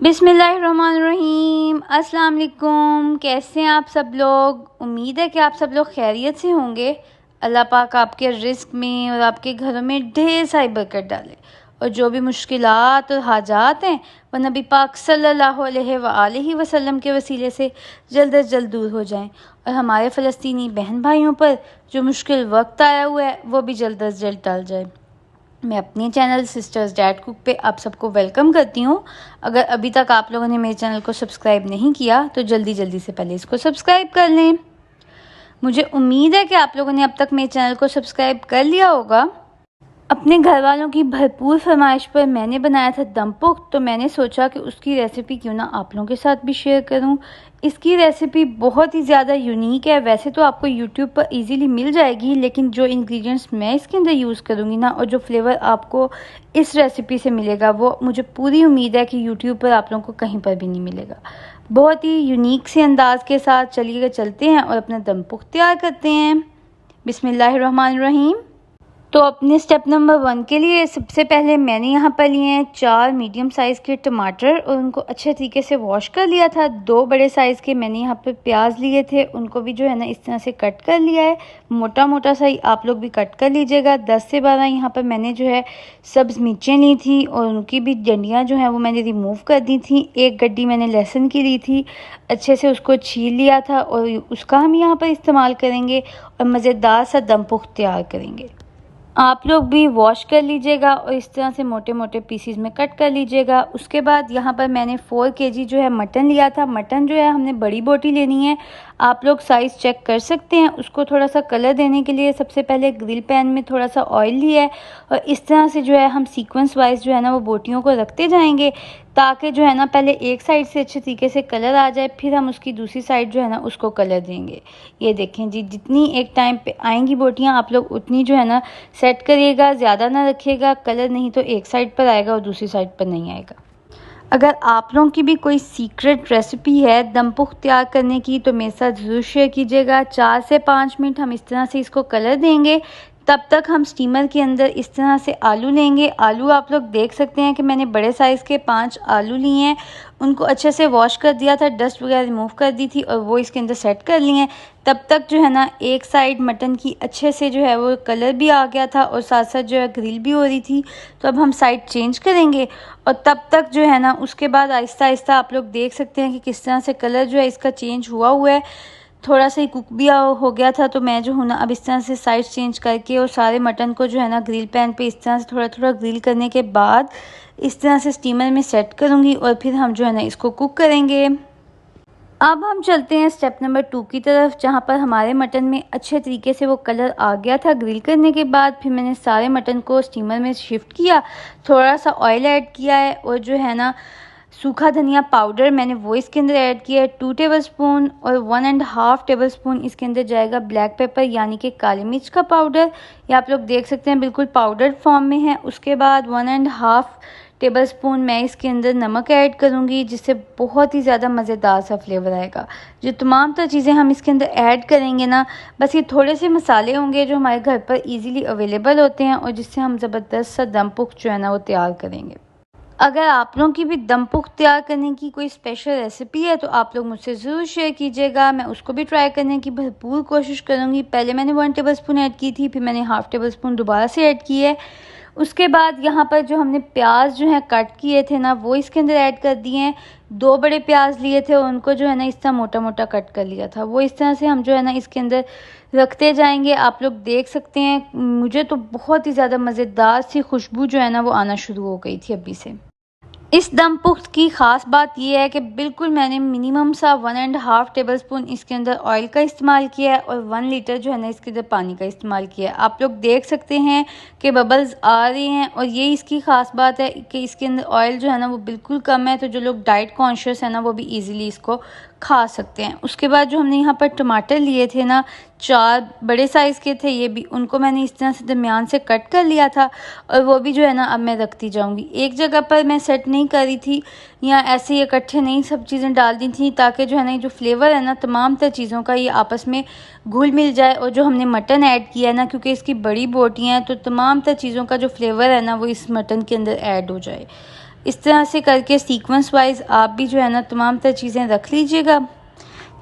बिस्मिल्लाहिर्रहमानिर्रहीम। अस्सलाम वालेकुम। कैसे हैं आप सब लोग? उम्मीद है कि आप सब लोग खैरियत से होंगे। अल्लाह पाक आपके रिज़्क़ में और आपके घरों में ढेर सारी बरकत डाले और जो भी मुश्किलात और हाजात हैं वह नबी पाक सल्लल्लाहु अलैहि वसल्लम के वसीले से जल्द अज जल्द दूर हो जाएं और हमारे फ़लस्तीनी बहन भाइयों पर जो मुश्किल वक्त आया हुआ है वो भी जल्द अज जल्द टल जाए। मैं अपने चैनल सिस्टर्स डैड कुक पे आप सबको वेलकम करती हूँ। अगर अभी तक आप लोगों ने मेरे चैनल को सब्सक्राइब नहीं किया तो जल्दी से पहले इसको सब्सक्राइब कर लें। मुझे उम्मीद है कि आप लोगों ने अब तक मेरे चैनल को सब्सक्राइब कर लिया होगा। अपने घर वालों की भरपूर फरमाइश पर मैंने बनाया था दम पुख्त, तो मैंने सोचा कि उसकी रेसिपी क्यों ना आप लोगों के साथ भी शेयर करूं। इसकी रेसिपी बहुत ही ज़्यादा यूनिक है। वैसे तो आपको यूट्यूब पर इजीली मिल जाएगी, लेकिन जो इंग्रेडिएंट्स मैं इसके अंदर यूज़ करूंगी ना और जो फ्लेवर आपको इस रेसिपी से मिलेगा वो मुझे पूरी उम्मीद है कि यूट्यूब पर आप लोगों को कहीं पर भी नहीं मिलेगा। बहुत ही यूनिक से अंदाज के साथ चलिएगा चलते हैं और अपना दम पुख्त तैयार करते हैं। बिस्मिल्लाहिर्रहमानिर्रहीम। तो अपने स्टेप नंबर 1 के लिए सबसे पहले मैंने यहाँ पर लिए हैं 4 मीडियम साइज़ के टमाटर और उनको अच्छे तरीके से वॉश कर लिया था। 2 बड़े साइज़ के मैंने यहाँ पर प्याज लिए थे, उनको भी जो है ना इस तरह से कट कर लिया है। मोटा मोटा सा ही आप लोग भी कट कर लीजिएगा। 10 से 12 यहाँ पर मैंने जो है सब्ज़ मिर्चें ली थी और उनकी भी डंडियाँ जो हैं वो मैंने रिमूव कर दी थी। 1 गड्डी मैंने लहसुन की ली थी, अच्छे से उसको छील लिया था और उसका हम यहाँ पर इस्तेमाल करेंगे और मज़ेदार सा दम पुख्त तैयार करेंगे। आप लोग भी वॉश कर लीजिएगा और इस तरह से मोटे मोटे पीसीज में कट कर लीजिएगा। उसके बाद यहाँ पर मैंने 4 kg जो है मटन लिया था। मटन जो है हमने बड़ी बोटी लेनी है। आप लोग साइज़ चेक कर सकते हैं। उसको थोड़ा सा कलर देने के लिए सबसे पहले ग्रिल पैन में थोड़ा सा ऑयल लिया है और इस तरह से जो है हम सीक्वेंस वाइज जो है ना वो बोटियों को रखते जाएंगे ताकि जो है ना पहले एक साइड से अच्छे तरीके से कलर आ जाए, फिर हम उसकी दूसरी साइड जो है ना उसको कलर देंगे। ये देखें जी, जितनी एक टाइम पे आएंगी बोटियां आप लोग उतनी जो है ना सेट करिएगा, ज़्यादा ना रखिएगा कलर, नहीं तो एक साइड पर आएगा और दूसरी साइड पर नहीं आएगा। अगर आप लोगों की भी कोई सीक्रेट रेसिपी है दम पुख्त तैयार करने की तो मेरे साथ ज़रूर शेयर कीजिएगा। 4 से 5 मिनट हम इस तरह से इसको कलर देंगे। तब तक हम स्टीमर के अंदर इस तरह से आलू लेंगे। आलू आप लोग देख सकते हैं कि मैंने बड़े साइज़ के 5 आलू लिए हैं। उनको अच्छे से वॉश कर दिया था, डस्ट वगैरह रिमूव कर दी थी और वो इसके अंदर सेट कर लिए हैं। तब तक जो है ना एक साइड मटन की अच्छे से जो है वो कलर भी आ गया था और साथ साथ जो है ग्रिल भी हो रही थी। तो अब हम साइड चेंज करेंगे और तब तक जो है ना उसके बाद आहिस्ता आहिस्ता आप लोग देख सकते हैं कि किस तरह से कलर जो है इसका चेंज हुआ है। थोड़ा सा ही कुक भी हो गया था। तो मैं जो हूँ ना अब इस तरह से साइड चेंज करके और सारे मटन को जो है ना ग्रिल पैन पे इस तरह से थोड़ा थोड़ा ग्रिल करने के बाद इस तरह से स्टीमर में सेट करूँगी और फिर हम जो है ना इसको कुक करेंगे। अब हम चलते हैं स्टेप नंबर 2 की तरफ, जहाँ पर हमारे मटन में अच्छे तरीके से वो कलर आ गया था ग्रिल करने के बाद। फिर मैंने सारे मटन को स्टीमर में शिफ्ट किया, थोड़ा सा ऑयल ऐड किया है और जो है ना सूखा धनिया पाउडर मैंने वो इसके अंदर ऐड किया है 2 टेबलस्पून और 1.5 टेबलस्पून इसके अंदर जाएगा ब्लैक पेपर यानी कि काली मिर्च का पाउडर। ये आप लोग देख सकते हैं बिल्कुल पाउडर फॉर्म में है। उसके बाद 1.5 टेबलस्पून मैं इसके अंदर नमक ऐड करूँगी, जिससे बहुत ही ज़्यादा मज़ेदार सा फ्लेवर आएगा। जो तमाम तर चीज़ें हम इसके अंदर ऐड करेंगे ना, बस ये थोड़े से मसाले होंगे जो हमारे घर पर इजीली अवेलेबल होते हैं और जिससे हम ज़बरदस्त सा दम पुख्त जो है ना वो तैयार करेंगे। अगर आप लोगों की भी दम पुख्त तैयार करने की कोई स्पेशल रेसिपी है तो आप लोग मुझसे ज़रूर शेयर कीजिएगा। मैं उसको भी ट्राई करने की भरपूर कोशिश करूँगी। पहले मैंने 1 टेबलस्पून ऐड की थी, फिर मैंने ½ टेबलस्पून दोबारा से ऐड की है। उसके बाद यहाँ पर जो हमने प्याज जो है कट किए थे ना वो इसके अंदर ऐड कर दिए हैं। 2 बड़े प्याज लिए थे, उनको जो है ना इस तरह मोटा मोटा कट कर लिया था। वो इस तरह से हम जो है ना इसके अंदर रखते जाएंगे। आप लोग देख सकते हैं मुझे तो बहुत ही ज़्यादा मज़ेदार सी खुशबू जो है ना वो आना शुरू हो गई थी अभी से। इस दम पुख्त की ख़ास बात यह है कि बिल्कुल मैंने मिनिमम सा 1.5 टेबलस्पून इसके अंदर ऑयल का इस्तेमाल किया है और 1 लीटर जो है ना इसके अंदर पानी का इस्तेमाल किया है। आप लोग देख सकते हैं कि बबल्स आ रहे हैं और ये इसकी ख़ास बात है कि इसके अंदर ऑयल जो है ना वो बिल्कुल कम है। तो जो लोग डाइट कॉन्शियस है ना वो भी ईज़िली इसको खा सकते हैं। उसके बाद जो हमने यहाँ पर टमाटर लिए थे ना 4 बड़े साइज़ के थे, ये भी उनको मैंने इस तरह से दरमियान से कट कर लिया था और वो भी जो है ना अब मैं रखती जाऊँगी। एक जगह पर मैं सेट नहीं कर रही थी या ऐसे ही इकट्ठे नहीं सब चीज़ें डाल दी थी ताकि जो है ना ये जो फ्लेवर है ना तमाम तर चीज़ों का ये आपस में घुल मिल जाए। और जो हमने मटन ऐड किया है ना, क्योंकि इसकी बड़ी बोटियाँ हैं तो तमाम तर चीज़ों का जो फ्लेवर है ना वो इस मटन के अंदर ऐड हो जाए। इस तरह से करके सीक्वेंस वाइज आप भी जो है ना तमाम तर चीज़ें रख लीजिएगा,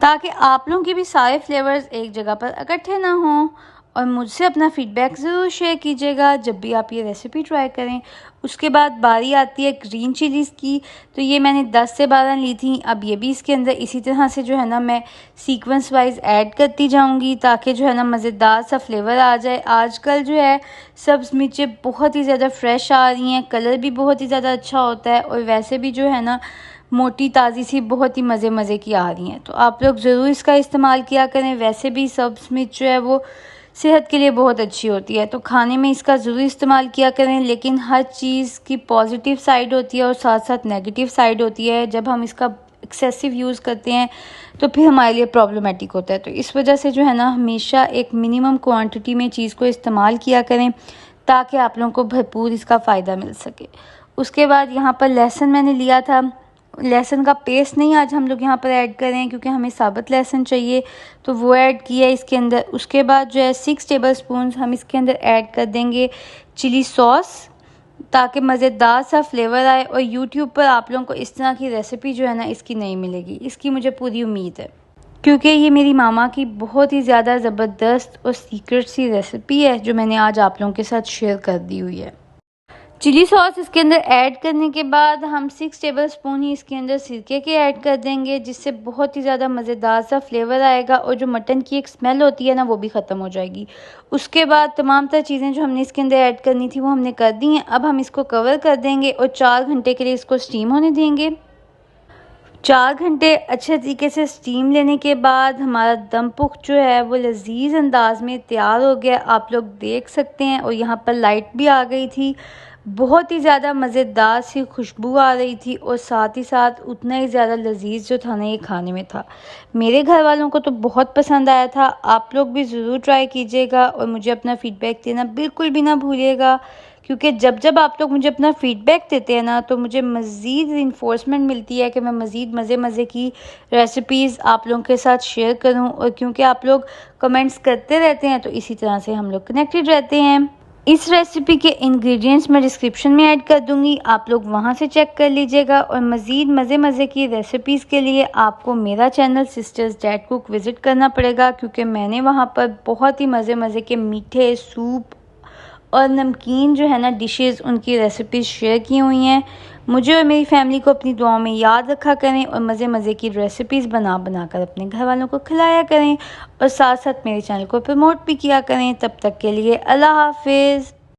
ताकि आप लोगों के भी सारे फ्लेवर्स एक जगह पर इकट्ठे ना हों। और मुझसे अपना फ़ीडबैक ज़रूर शेयर कीजिएगा जब भी आप ये रेसिपी ट्राई करें। उसके बाद बारी आती है ग्रीन चिलीज़ की, तो ये मैंने 10 से 12 ली थी। अब ये भी इसके अंदर इसी तरह से जो है ना मैं सीक्वेंस वाइज ऐड करती जाऊंगी, ताकि जो है ना मज़ेदार सा फ्लेवर आ जाए। आजकल जो है सब्ज़ मिर्चें बहुत ही ज़्यादा फ्रेश आ रही हैं, कलर भी बहुत ही ज़्यादा अच्छा होता है, और वैसे भी जो है ना मोटी ताज़ी सी बहुत ही मज़े की आ रही हैं। तो आप लोग ज़रूर इसका इस्तेमाल किया करें। वैसे भी सब्ज़ मिर्च जो है वो सेहत के लिए बहुत अच्छी होती है, तो खाने में इसका ज़रूर इस्तेमाल किया करें। लेकिन हर चीज़ की पॉजिटिव साइड होती है और साथ साथ नेगेटिव साइड होती है। जब हम इसका एक्सेसिव यूज़ करते हैं तो फिर हमारे लिए प्रॉब्लमेटिक होता है। तो इस वजह से जो है ना हमेशा एक मिनिमम क्वांटिटी में चीज़ को इस्तेमाल किया करें, ताकि आप लोगों को भरपूर इसका फ़ायदा मिल सके। उसके बाद यहाँ पर लहसुन मैंने लिया था। लहसुन का पेस्ट नहीं आज हम लोग यहाँ पर ऐड कर रहे हैं, क्योंकि हमें साबुत लहसुन चाहिए, तो वो ऐड किया है इसके अंदर। उसके बाद जो है 6 टेबलस्पून हम इसके अंदर ऐड कर देंगे चिली सॉस, ताकि मज़ेदार सा फ्लेवर आए। और यूट्यूब पर आप लोगों को इस तरह की रेसिपी जो है ना इसकी नहीं मिलेगी, इसकी मुझे पूरी उम्मीद है, क्योंकि ये मेरी मामा की बहुत ही ज़्यादा ज़बरदस्त और सीक्रेट सी रेसिपी है जो मैंने आज आप लोगों के साथ शेयर कर दी हुई है। चिली सॉस इसके अंदर ऐड करने के बाद हम 6 टेबलस्पून ही इसके अंदर सिरके के ऐड कर देंगे, जिससे बहुत ही ज़्यादा मज़ेदार सा फ्लेवर आएगा, और जो मटन की एक स्मेल होती है ना वो भी ख़त्म हो जाएगी। उसके बाद तमाम तर चीज़ें जो हमने इसके अंदर ऐड करनी थी वो हमने कर दी हैं। अब हम इसको कवर कर देंगे और 4 घंटे के लिए इसको स्टीम होने देंगे। 4 घंटे अच्छे तरीके से स्टीम लेने के बाद हमारा दम पुख्त जो है वो लजीज अंदाज में तैयार हो गया, आप लोग देख सकते हैं। और यहाँ पर लाइट भी आ गई थी, बहुत ही ज़्यादा मज़ेदार सी खुशबू आ रही थी, और साथ ही साथ उतना ही ज़्यादा लजीज जो था ना ये खाने में था। मेरे घर वालों को तो बहुत पसंद आया था। आप लोग भी ज़रूर ट्राई कीजिएगा और मुझे अपना फ़ीडबैक देना बिल्कुल भी ना भूलिएगा, क्योंकि जब जब आप लोग मुझे अपना फ़ीडबैक देते हैं ना तो मुझे मज़ीद इन्फोर्समेंट मिलती है कि मैं मज़ीद मज़े की रेसिपीज़ आप लोगों के साथ शेयर करूं। और क्योंकि आप लोग कमेंट्स करते रहते हैं तो इसी तरह से हम लोग कनेक्टेड रहते हैं। इस रेसिपी के इंग्रेडिएंट्स मैं डिस्क्रिप्शन में ऐड कर दूंगी, आप लोग वहां से चेक कर लीजिएगा। और मज़ीद मज़े की रेसिपीज़ के लिए आपको मेरा channel sisters dad cook visit करना पड़ेगा, क्योंकि मैंने वहां पर बहुत ही मज़े के मीठे सूप और नमकीन जो है ना डिशेस उनकी रेसिपीज़ शेयर की हुई हैं। मुझे और मेरी फैमिली को अपनी दुआओं में याद रखा करें, और मज़े की रेसिपीज़ बना कर अपने घर वालों को खिलाया करें, और साथ साथ मेरे चैनल को प्रमोट भी किया करें। तब तक के लिए अल्लाह हाफिज़।